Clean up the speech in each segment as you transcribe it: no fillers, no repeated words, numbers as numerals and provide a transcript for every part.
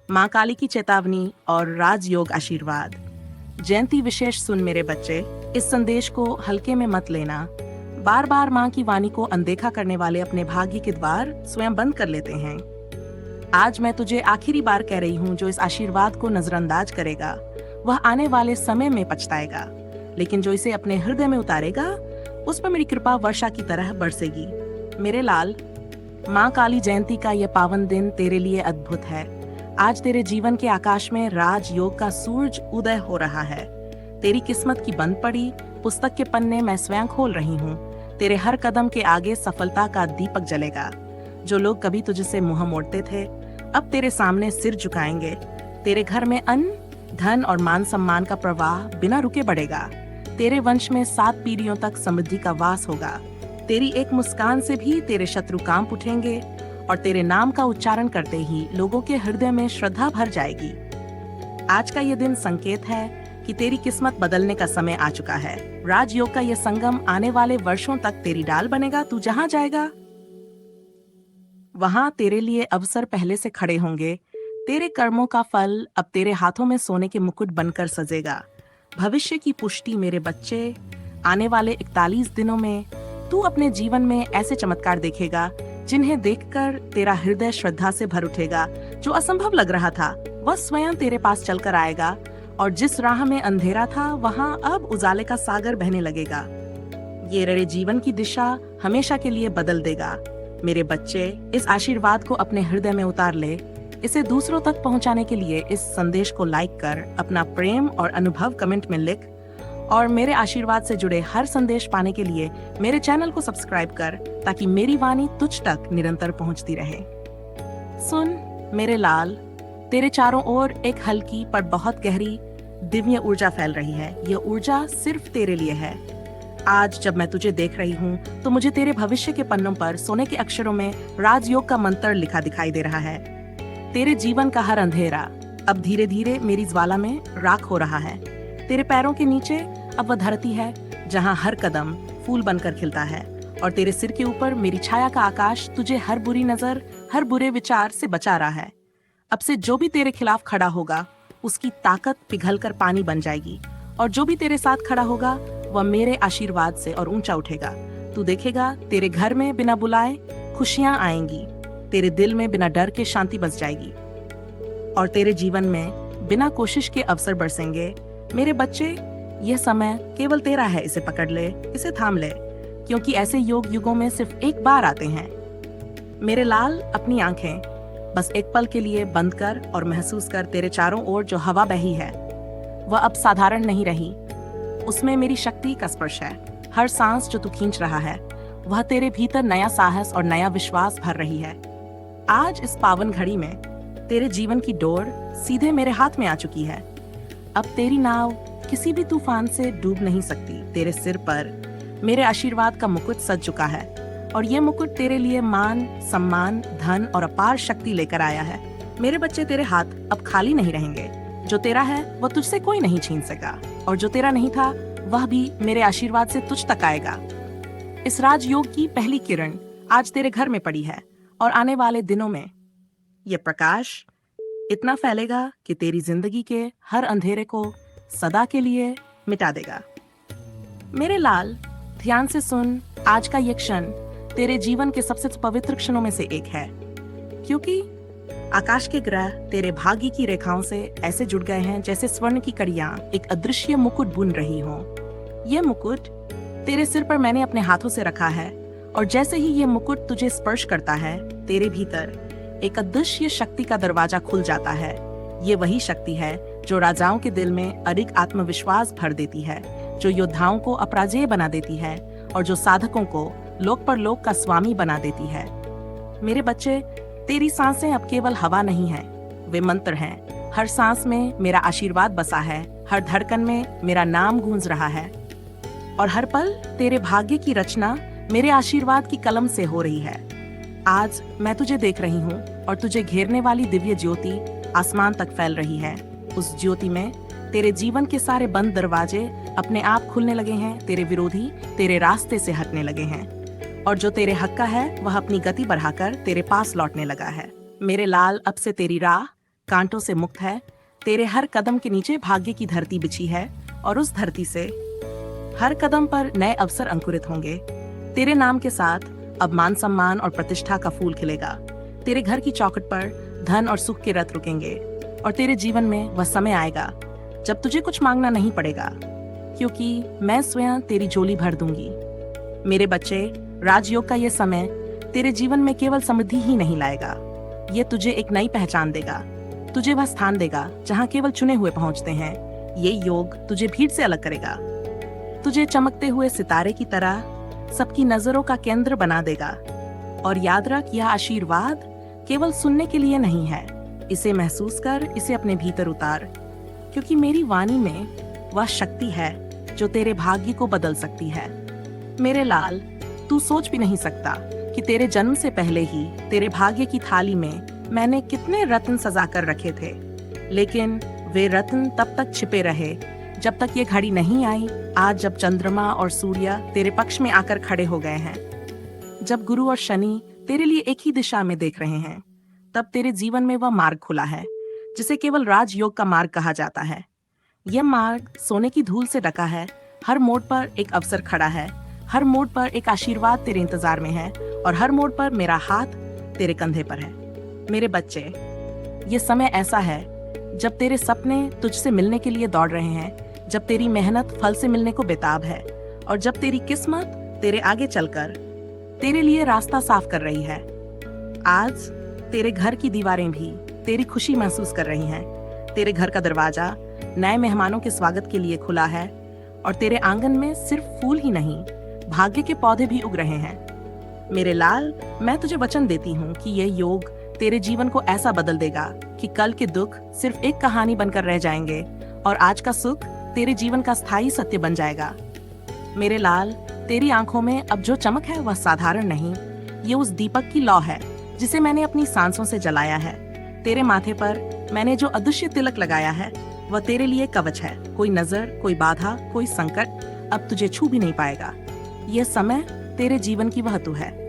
माँ काली की चेतावनी और राजयोग आशीर्वाद। जयंती विशेष सुन मेरे बच्चे, इस संदेश को हल्के में मत लेना। बार बार माँ की वाणी को अनदेखा करने वाले अपने भाग्य के द्वार स्वयं बंद कर लेते हैं। आज मैं तुझे आखिरी बार कह रही हूँ, जो इस आशीर्वाद को नजरअंदाज करेगा वह आने वाले समय में पछताएगा, लेकिन जो इसे अपने हृदय में उतारेगा उस पर मेरी कृपा वर्षा की तरह बरसेगी। मेरे लाल, माँ काली जयंती का यह पावन दिन तेरे लिए अद्भुत है। आज तेरे जीवन के आकाश में राजयोग का सूरज उदय हो रहा है। तेरी किस्मत की बंद पड़ी पुस्तक के पन्ने मैं स्वयं खोल रही हूँ। तेरे हर कदम के आगे सफलता का दीपक जलेगा। जो लोग कभी तुझसे मुंह मोड़ते थे, अब तेरे सामने सिर झुकाएंगे। तेरे घर में अन्न, धन और मान सम्मान का प्रवाह बिना रुके बढ़ेगा। तेरे वंश में 7 पीढ़ियों तक समृद्धि का वास होगा। तेरी एक मुस्कान से भी तेरे शत्रु कांप उठेंगे और तेरे नाम का उच्चारण करते ही लोगों के हृदय में श्रद्धा भर जाएगी। आज का यह दिन संकेत है कि तेरी किस्मत बदलने का समय आ चुका है। राजयोग का यह संगम आने वाले वर्षों तक तेरी डाल बनेगा। तू जहां जाएगा वहां तेरे लिए अवसर पहले से खड़े होंगे। तेरे कर्मों का फल अब तेरे हाथों में सोने के मुकुट बनकर सजेगा। भविष्य की पुष्टि मेरे बच्चे, आने वाले 41 दिनों में तू अपने जीवन में ऐसे चमत्कार देखेगा जिन्हें देखकर तेरा हृदय श्रद्धा से भर उठेगा। जो असंभव लग रहा था वह स्वयं तेरे पास चलकर आएगा और जिस राह में अंधेरा था वहां अब उजाले का सागर बहने लगेगा। ये तेरे जीवन की दिशा हमेशा के लिए बदल देगा। मेरे बच्चे, इस आशीर्वाद को अपने हृदय में उतार ले। इसे दूसरों तक पहुंचाने के लिए इस संदेश को लाइक कर, अपना प्रेम और अनुभव कमेंट में लिख और मेरे आशीर्वाद से जुड़े हर संदेश पाने के लिए मेरे चैनल को सब्सक्राइब कर, ताकि मेरी वाणी तुझ तक निरंतर पहुंचती रहे। सुन मेरे लाल, तेरे चारों ओर एक हल्की पर बहुत गहरी दिव्य ऊर्जा फैल रही है। यह ऊर्जा सिर्फ तेरे लिए है। आज जब मैं तुझे देख रही हूँ तो मुझे तेरे भविष्य के पन्नों पर सोने के अक्षरों में राजयोग का मंत्र लिखा दिखाई दे रहा है। तेरे जीवन का हर अंधेरा अब धीरे धीरे मेरी ज्वाला में राख हो रहा है। तेरे पैरों के नीचे अब वह धरती है जहाँ हर कदम फूल बनकर खिलता है और तेरे सिर के ऊपर मेरी छाया का आकाश तुझे हर बुरी नजर, हर बुरे विचार से बचा रहा है। अब से जो भी तेरे खिलाफ खड़ा होगा उसकी ताकत पिघलकर पानी बन जाएगी और जो भी तेरे साथ खड़ा होगा वह मेरे आशीर्वाद से और ऊंचा उठेगा। तू देखेगा तेरे घर में बिना बुलाए खुशियां आएंगी। तेरे दिल में बिना डर के शांति बस जाएगी और तेरे जीवन में बिना कोशिश के अवसर बरसेंगे। मेरे बच्चे, यह समय केवल तेरा है। इसे पकड़ ले, इसे थाम ले, क्योंकि ऐसे योग युगों में सिर्फ एक बार आते हैं। मेरे लाल, अपनी आंखें बस एक पल के लिए बंद कर और महसूस कर तेरे चारों ओर जो हवा बही है वह अब साधारण नहीं रही। उसमें मेरी शक्ति का स्पर्श है। हर सांस जो तू खींच रहा है वह तेरे भीतर नया साहस और नया विश्वास भर रही है। आज इस पावन घड़ी में तेरे जीवन की डोर सीधे मेरे हाथ में आ चुकी है। अब तेरी नाव किसी भी तूफान से डूब नहीं सकती। तेरे सिर पर मेरे आशीर्वाद का मुकुट सज चुका है और ये मुकुट तेरे लिए मान, सम्मान, धन और अपार शक्ति लेकर आया है। मेरे बच्चे, तेरे हाथ अब खाली नहीं रहेंगे। जो तेरा है वह तुझसे कोई नहीं छीन सका और जो तेरा नहीं था वह भी मेरे आशीर्वाद से तुझ तक आएगा। इस राजयोग की पहली किरण आज तेरे घर में पड़ी है और आने वाले दिनों में यह प्रकाश इतना फैलेगा कि तेरी जिंदगी के हर अंधेरे को सदा के लिए मिटा देगा। मेरे लाल, ध्यान से सुन। आज का यह क्षण तेरे जीवन के सबसे पवित्र क्षणों में से एक है, क्योंकि आकाश के ग्रह तेरे भाग्य की रेखाओं से ऐसे जुड़ गए हैं जैसे स्वर्ण की कड़ियां एक अदृश्य मुकुट बुन रही हों। यह मुकुट तेरे सिर पर मैंने अपने हाथों से रखा है और जैसे ही यह मुकुट तुझे स्पर्श करता है, तेरे भीतर एक अदृश्य शक्ति का दरवाजा खुल जाता है। ये वही शक्ति है जो राजाओं के दिल में अधिक आत्मविश्वास भर देती है, जो योद्धाओं को अपराजेय बना देती है और जो साधकों को लोक पर लोक का स्वामी बना देती है। मेरे बच्चे, तेरी सांसें अब केवल हवा नहीं है, वे मंत्र हैं। हर सांस में मेरा आशीर्वाद बसा है, हर धड़कन में मेरा नाम गूंज रहा है और हर पल तेरे भाग्य की रचना मेरे आशीर्वाद की कलम से हो रही है। आज मैं तुझे देख रही हूँ और तुझे घेरने वाली दिव्य ज्योति आसमान तक फैल रही है। उस ज्योति में तेरे जीवन के सारे बंद दरवाजे अपने आप खुलने लगे हैं। तेरे विरोधी तेरे रास्ते से हटने लगे हैं और जो तेरे हक का है वह अपनी गति बढ़ाकर तेरे पास लौटने लगा है। मेरे लाल, अब से तेरी राह कांटों से मुक्त है। तेरे हर कदम के नीचे भाग्य की धरती बिछी है और उस धरती से हर कदम पर नए अवसर अंकुरित होंगे। तेरे नाम के साथ अब मान सम्मान और प्रतिष्ठा का फूल खिलेगा। तेरे घर की चौखट पर धन और सुख के रथ रुकेंगे और तेरे जीवन में वह समय आएगा जब तुझे कुछ मांगना नहीं पड़ेगा, क्योंकि मैं स्वयं तेरी झोली भर दूंगी। मेरे बच्चे, राजयोग का ये समय तेरे जीवन में केवल समृद्धि ही नहीं लाएगा, ये तुझे एक नई पहचान देगा। तुझे वह स्थान देगा जहाँ केवल चुने हुए पहुंचते हैं। ये योग तुझे भीड़ से अलग करेगा, तुझे चमकते हुए सितारे की तरह सबकी नजरों का केंद्र बना देगा। और याद रख, यह आशीर्वाद केवल सुनने के लिए नहीं है, इसे महसूस कर, इसे अपने भीतर उतार, क्योंकि मेरी वाणी में वह शक्ति है जो तेरे भाग्य को बदल सकती है। मेरे लाल, तू सोच भी नहीं सकता कि तेरे जन्म से पहले ही तेरे भाग्य की थाली में मैंने कितने रत्न सजा कर रखे थे, लेकिन वे रत्न तब तक छिपे रहे जब तक ये घड़ी नहीं आई, आज जब चंद्रमा और सूर्य तेरे पक्ष में आकर खड़े हो गए हैं, जब गुरु और शनि तेरे लिए एक ही दिशा में देख रहे हैं, तब तेरे जीवन में वह मार्ग खुला है जिसे केवल राजयोग का मार्ग कहा जाता है। यह मार्ग सोने की धूल से ढका है। हर मोड़ पर एक अवसर खड़ा है, हर मोड़ पर एक आशीर्वाद तेरे इंतजार में है और हर मोड़ पर मेरा हाथ तेरे कंधे पर है। मेरे बच्चे, ये समय ऐसा है जब तेरे सपने तुझसे मिलने के लिए दौड़ रहे हैं, जब तेरी मेहनत फल से मिलने को बेताब है और जब तेरी किस्मत तेरे आगे चलकर तेरे लिए रास्ता साफ कर रही है। आज तेरे घर की दीवारें भी तेरी खुशी महसूस कर रही हैं। तेरे घर का दरवाजा नए मेहमानों के स्वागत के लिए खुला है और तेरे आंगन में सिर्फ फूल ही नहीं, भाग्य के पौधे भी उग रहे हैं। मेरे लाल, मैं तुझे वचन देती हूँ कि यह योग तेरे जीवन को ऐसा बदल देगा कि कल के दुख सिर्फ एक कहानी बनकर रह जाएंगे और आज का सुख तेरे जीवन का स्थायी सत्य बन जाएगा। मेरे लाल, तेरी आंखों में अब जो चमक है वह साधारण नहीं, ये उस दीपक की लौ है जिसे मैंने अपनी सांसों से जलाया है। तेरे माथे पर मैंने जो अदृश्य तिलक लगाया है वह तेरे लिए कवच है। कोई नजर, कोई बाधा, कोई संकट अब तुझे छू भी नहीं पाएगा। यह समय तेरे जीवन की वह तू है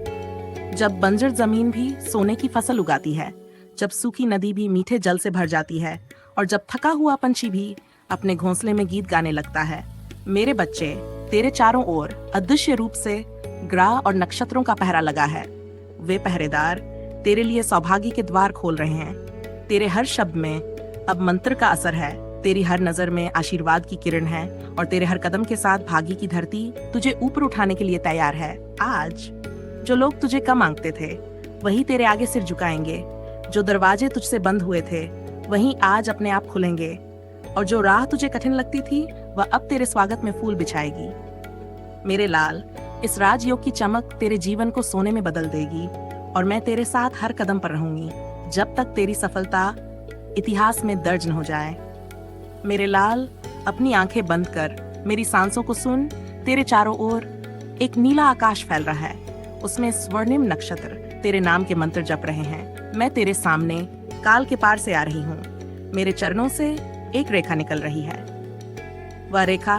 जब बंजर जमीन भी सोने की फसल उगाती है, जब सूखी नदी भी मीठे जल से भर जाती है और जब थका हुआ पंछी भी अपने घोंसले में गीत गाने लगता है। मेरे बच्चे, तेरे चारों ओर अदृश्य रूप से ग्रह और नक्षत्रों का पहरा लगा है। वे पहरेदार तेरे लिए सौभाग्य के द्वार खोल रहे हैं। तेरे हर शब्द में अब मंत्र का असर है, तेरी हर नजर में आशीर्वाद की किरण है और तेरे हर कदम के साथ भाग्य की धरती तुझे ऊपर उठाने के लिए तैयार है। आज जो लोग तुझे कम मांगते थे वही तेरे आगे सिर झुकाएंगे। जो दरवाजे तुझसे बंद हुए थे वहीं आज अपने आप खुलेंगे और जो राह तुझे कठिन लगती थी वह अब तेरे स्वागत में फूल बिछाएगी। मेरे लाल, इस राजयोग की चमक तेरे जीवन को सोने में बदल देगी और मैं तेरे साथ हर कदम पर रहूंगी जब तक तेरी सफलता इतिहास में दर्ज न हो जाए। मेरे लाल, अपनी आंखें बंद कर मेरी सांसों को सुन। तेरे चारों ओर एक नीला आकाश फैल रहा है, उसमें स्वर्णिम नक्षत्र तेरे नाम के मंत्र जप रहे हैं। मैं तेरे सामने काल के पार से आ रही हूँ। मेरे चरणों से एक रेखा निकल रही है, वह रेखा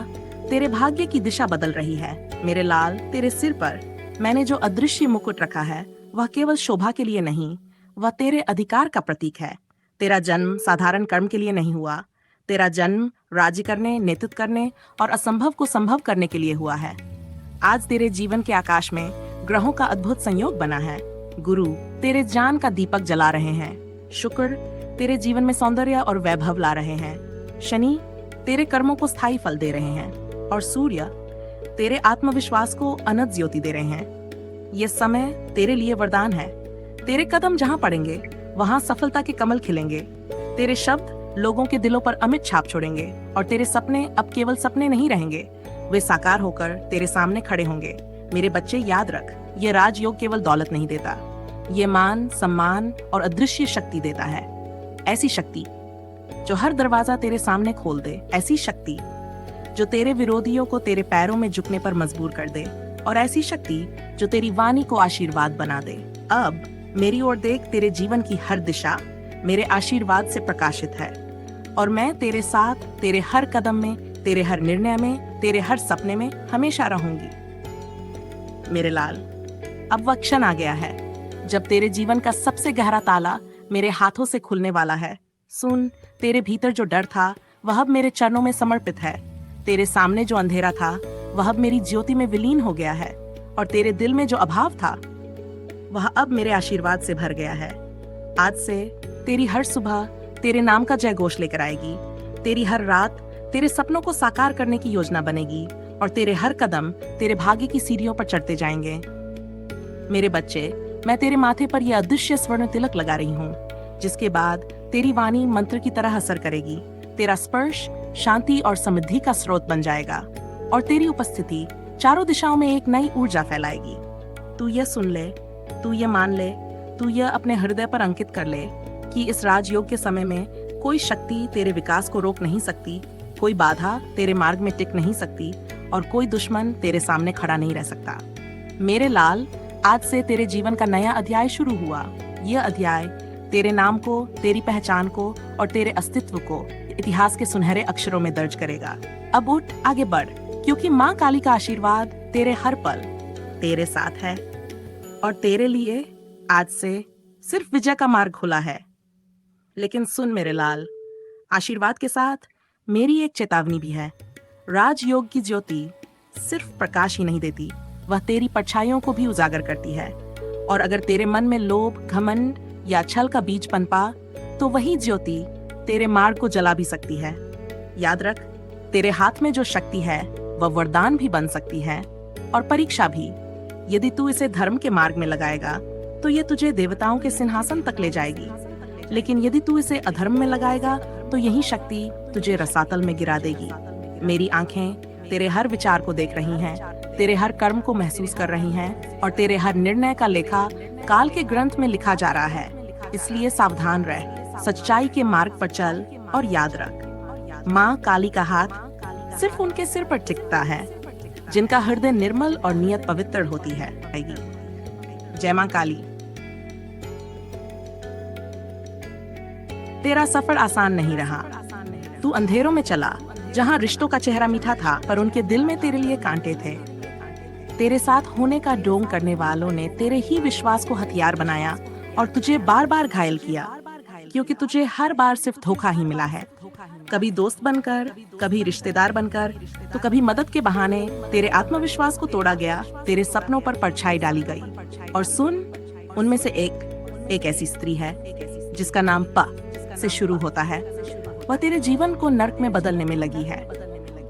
तेरे भाग्य की दिशा बदल रही है। मेरे लाल, तेरे सिर पर मैंने जो अदृश्य मुकुट रखा है वह केवल शोभा के लिए नहीं, वह तेरे अधिकार का प्रतीक है। तेरा जन्म साधारण कर्म के लिए नहीं हुआ, तेरा जन्म राज्य करने, नेतृत्व करने और असंभव को संभव करने के लिए हुआ है। आज तेरे जीवन के आकाश में ग्रहों का अद्भुत संयोग बना है। गुरु तेरे ज्ञान का दीपक जला रहे हैं, शुक्र तेरे जीवन में सौंदर्य और वैभव ला रहे हैं, शनि तेरे कर्मों को स्थायी फल दे रहे हैं और सूर्य तेरे आत्मविश्वास को अनंत ज्योति दे रहे हैं। ये समय तेरे लिए वरदान है। तेरे कदम जहाँ पड़ेंगे वहाँ सफलता के कमल खिलेंगे। तेरे शब्द लोगों के दिलों पर अमिट छाप छोड़ेंगे और तेरे सपने अब केवल सपने नहीं रहेंगे, वे साकार होकर तेरे सामने खड़े होंगे। मेरे बच्चे, याद रख, ये राजयोग केवल दौलत नहीं देता, ये मान, सम्मान और अदृश्य शक्ति देता है। ऐसी शक्ति जो हर दरवाजा तेरे सामने खोल दे, ऐसी शक्ति जो तेरे विरोधियों को तेरे पैरों में झुकने पर मजबूर कर दे और ऐसी शक्ति जो तेरी वाणी को आशीर्वाद बना दे। अब मेरी ओर देख, तेरे जीवन की हर दिशा मेरे आशीर्वाद से प्रकाशित है और मैं तेरे साथ, तेरे हर कदम में, तेरे हर निर्णय में, तेरे हर सपने में हमेशा रहूंगी। मेरे लाल, अब वह क्षण आ गया है जब तेरे जीवन का सबसे गहरा ताला मेरे हाथों से खुलने वाला है। सुन, तेरे भीतर जो डर था वह अब मेरे चरणों में समर्पित है। तेरे सामने जो अंधेरा था वह अब मेरी ज्योति में विलीन हो गया है, और तेरे दिल में जो अभाव था वह अब मेरे आशीर्वाद से भर गया है। आज से तेरी हर सुबह तेरे नाम का जय घोष लेकर आएगी। तेरी हर रात तेरे सपनों को साकार करने की योजना बनेगी, और तेरे हर कदम तेरे भाग्य की सीढ़ियों पर चढ़ते जाएंगे। मेरे बच्चे, मैं तेरे माथे पर यह अदृश्य स्वर्ण तिलक लगा रही हूँ, जिसके बाद तेरी वाणी मंत्र की तरह असर करेगी। तेरा स्पर्श शांति और समृद्धि का स्रोत बन जाएगा, और तेरी उपस्थिति चारों दिशाओं में एक नई ऊर्जा फैलाएगी। तू यह सुन ले, तू यह मान ले, तू यह अपने हृदय पर अंकित कर ले कि इस राजयोग के समय में कोई शक्ति तेरे विकास को रोक नहीं सकती, कोई बाधा तेरे मार्ग में टिक नहीं सकती, और कोई दुश्मन तेरे सामने खड़ा नहीं रह सकता। मेरे लाल, आज से तेरे जीवन का नया अध्याय शुरू हुआ। यह अध्याय तेरे नाम को, तेरी पहचान को और तेरे अस्तित्व को इतिहास के सुनहरे अक्षरों में दर्ज करेगा। अब उठ, आगे बढ़, क्योंकि माँ काली का आशीर्वाद तेरे हर पल तेरे साथ है, और तेरे लिए आज से सिर्फ विजय का मार्ग खुला है। लेकिन सुन मेरे लाल, आशीर्वाद के साथ मेरी एक चेतावनी भी है। राजयोग की ज्योति सिर्फ प्रकाश ही नहीं देती, वह तेरी परछाइयों को भी उजागर करती है। और अगर तेरे मन में लोभ, घमंड या छल का बीज पनपा, तो वही ज्योति तेरे मार्ग को जला भी सकती है। याद रख, तेरे हाथ में जो शक्ति है वह वरदान भी बन सकती है, और परीक्षा भी। यदि तू इसे धर्म के मार्ग में लगाएगा तो ये तुझे देवताओं के सिंहासन तक ले जाएगी, लेकिन यदि तू इसे अधर्म में लगाएगा तो यही शक्ति तुझे रसातल में गिरा देगी। मेरी आंखें तेरे हर विचार को देख रही हैं, तेरे हर कर्म को महसूस कर रही हैं, और तेरे हर निर्णय का लेखा काल के ग्रंथ में लिखा जा रहा है। इसलिए सावधान रह, सच्चाई के मार्ग पर चल, और याद रख, माँ काली का हाथ सिर्फ उनके सिर पर टिकता है जिनका हृदय निर्मल और नियत पवित्र होती है। जय माँ काली। तेरा सफर आसान नहीं रहा। तू अंधेरों में चला, जहाँ रिश्तों का चेहरा मीठा था पर उनके दिल में तेरे लिए कांटे थे। तेरे साथ होने का ढोंग करने वालों ने तेरे ही विश्वास को हथियार बनाया और तुझे बार बार घायल किया, क्योंकि तुझे हर बार सिर्फ धोखा ही मिला है। कभी दोस्त बनकर, कभी रिश्तेदार बनकर, तो कभी मदद के बहाने तेरे आत्मविश्वास को तोड़ा गया, तेरे सपनों पर परछाई डाली गई। और सुन, उनमें से एक ऐसी स्त्री है जिसका नाम प से शुरू होता है। वह तेरे जीवन को नर्क में बदलने में लगी है।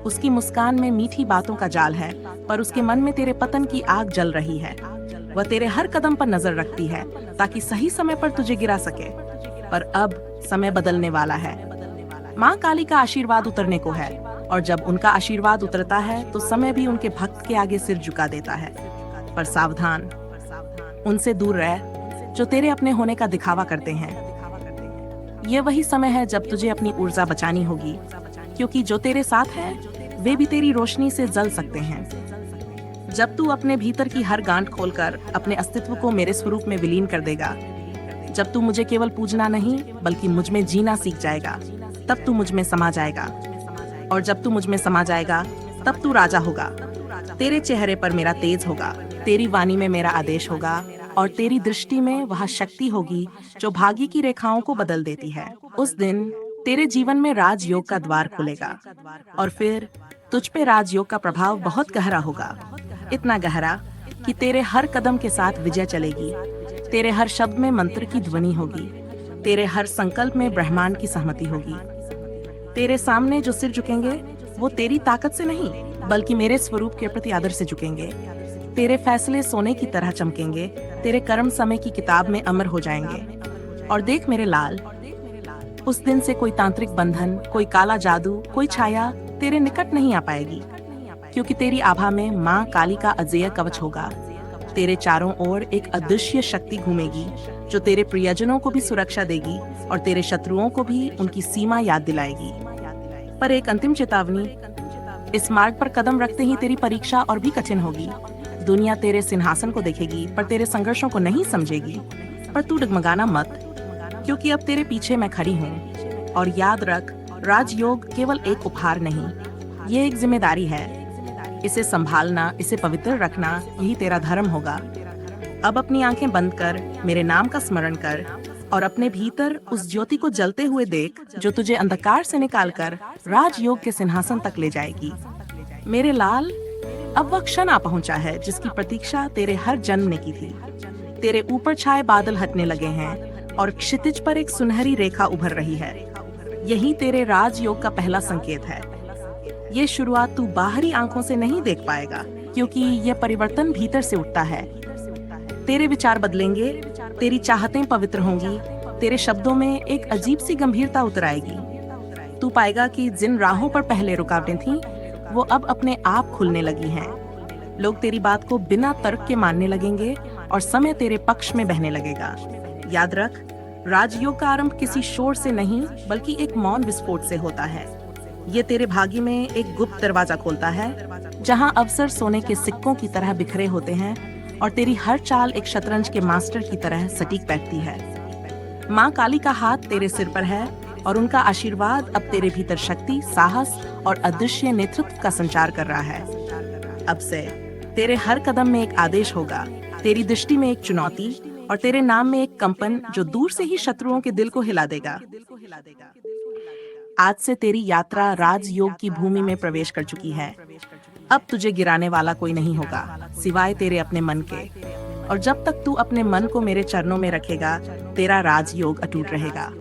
उसकी मुस्कान में मीठी बातों का जाल है, पर उसके मन में तेरे पतन की आग जल रही है। वह तेरे हर कदम पर नजर रखती है ताकि सही समय पर तुझे गिरा सके, पर अब समय बदलने वाला है। माँ काली का आशीर्वाद उतरने को है, और जब उनका आशीर्वाद उतरता है तो समय भी उनके भक्त के आगे सिर झुका देता है। पर सावधान, उनसे दूर रह जो तेरे अपने होने का दिखावा करते हैं। ये वही समय है जब तुझे अपनी ऊर्जा बचानी होगी, क्योंकि जो तेरे साथ है वे भी तेरी रोशनी से जल सकते हैं। जब तू अपने भीतर की हर गांठ खोलकर अपने अस्तित्व को मेरे स्वरूप में विलीन कर देगा, जब तू मुझे केवल पूजना नहीं बल्कि मुझ में जीना सीख जाएगा, तब तू मुझ में समा जाएगा। और जब तू मुझ में समा जाएगा तब तू राजा होगा। तेरे चेहरे पर मेरा तेज होगा, तेरी वाणी में मेरा आदेश होगा, और तेरी दृष्टि में वह शक्ति होगी जो भाग्य की रेखाओं को बदल देती है। उस दिन तेरे जीवन में राजयोग का द्वार खुलेगा, और फिर तुझ पे राजयोग का प्रभाव बहुत गहरा होगा, इतना गहरा कि तेरे हर कदम के साथ विजय चलेगी। तेरे हर शब्द में मंत्र की ध्वनि होगी, तेरे हर संकल्प में ब्रह्मांड की सहमति होगी। तेरे सामने जो सिर झुकेंगे वो तेरी ताकत से नहीं बल्कि मेरे स्वरूप के प्रति आदर से झुकेंगे। तेरे फैसले सोने की तरह चमकेंगे, तेरे कर्म समय की किताब में अमर हो जाएंगे। और देख मेरे लाल, उस दिन से कोई तांत्रिक बंधन, कोई काला जादू, कोई छाया तेरे निकट नहीं आ पाएगी, क्योंकि तेरी आभा में माँ काली का अजेय कवच होगा। तेरे चारों ओर एक अदृश्य शक्ति घूमेगी जो तेरे प्रियजनों को भी सुरक्षा देगी और तेरे शत्रुओं को भी उनकी सीमा याद दिलाएगी। पर एक अंतिम चेतावनी, इस मार्ग पर कदम रखते ही तेरी परीक्षा और भी कठिन होगी। दुनिया तेरे सिंहासन को देखेगी पर तेरे संघर्षों को नहीं समझेगी। पर तू डगमगाना मत, क्योंकि अब तेरे पीछे मैं खड़ी हूँ। और याद रख, राजयोग केवल एक उपहार नहीं, ये एक जिम्मेदारी है। इसे संभालना, इसे पवित्र रखना, यही तेरा धर्म होगा। अब अपनी आंखें बंद कर, मेरे नाम का स्मरण कर, और अपने भीतर उस ज्योति को जलते हुए देख जो तुझे अंधकार से निकालकर राजयोग के सिंहासन तक ले जाएगी। मेरे लाल, अब वह क्षण आ पहुंचा है जिसकी प्रतीक्षा तेरे हर जन्म ने की थी। तेरे ऊपर छाए बादल हटने लगे हैं और क्षितिज पर एक सुनहरी रेखा उभर रही है। यही तेरे राजयोग का पहला संकेत है। ये शुरुआत तू बाहरी आंखों से नहीं देख पाएगा, क्योंकि यह परिवर्तन भीतर से उठता है। तेरे विचार बदलेंगे, तेरी चाहतें पवित्र होंगी, तेरे शब्दों में एक अजीब सी गंभीरता उतर आएगी। तू पाएगा कि जिन राहों पर पहले रुकावटें थीं, वो अब अपने आप खुलने लगी हैं। लोग तेरी बात को बिना तर्क के मानने लगेंगे और समय तेरे पक्ष में बहने लगेगा। याद रख, राजयोग का आरंभ किसी शोर से नहीं, बल्कि एक मौन विस्फोट से होता है। ये तेरे भाग्य में एक गुप्त दरवाजा खोलता है, जहां अवसर सोने के सिक्कों की तरह बिखरे होते हैं और तेरी हर चाल एक शतरंज के मास्टर की तरह सटीक बैठती है। माँ काली का हाथ तेरे सिर पर है और उनका आशीर्वाद अब तेरे भीतर शक्ति, साहस और अदृश्य नेतृत्व का संचार कर रहा है। अब से तेरे हर कदम में एक आदेश होगा, तेरी दृष्टि में एक चुनौती और तेरे नाम में एक कंपन जो दूर से ही शत्रुओं के दिल को हिला देगा। आज से तेरी यात्रा राजयोग की भूमि में प्रवेश कर चुकी है। अब तुझे गिराने वाला कोई नहीं होगा, सिवाय तेरे अपने मन के। और जब तक तू अपने मन को मेरे चरणों में रखेगा, तेरा राजयोग अटूट रहेगा।